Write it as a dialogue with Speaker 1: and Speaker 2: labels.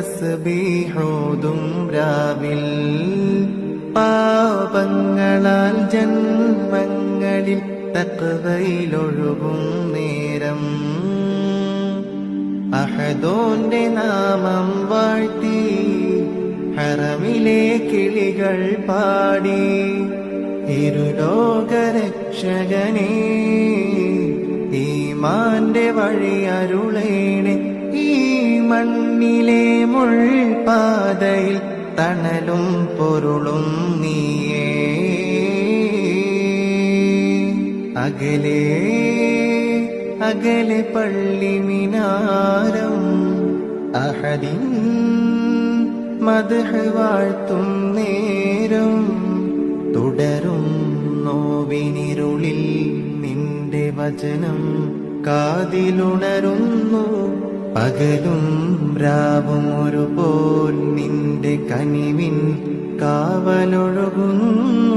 Speaker 1: തസ്ബീഹോതും രാവിൽ പാപങ്ങളാൽ ജന്മങ്ങളിൽ തഖ്വയിലൊഴുകും നേരം അഹദോന്റെ നാമം വാഴ്ത്തി ഹറമിലെ കിളികൾ പാടി ഇരുലോകരക്ഷകനേ ഈമാന്റെ വഴി അരുളേണേ ഈ മണ്ണിലെ മുൾപാതയിൽ തണലും പൊരുളും നീയേ അകലെ അകലെ പള്ളി മിനാരം അഹദിൻ മദ്ഹ് വാഴ്ത്തും നേരം തുടരും നോവിനിരുളിൽ നിന്റെ വചനം കാതിലുണരുന്നു പകലും രാവും ഒരുപോൽ നിന്റെ കനിവിൻ കാവലൊഴുകുന്നു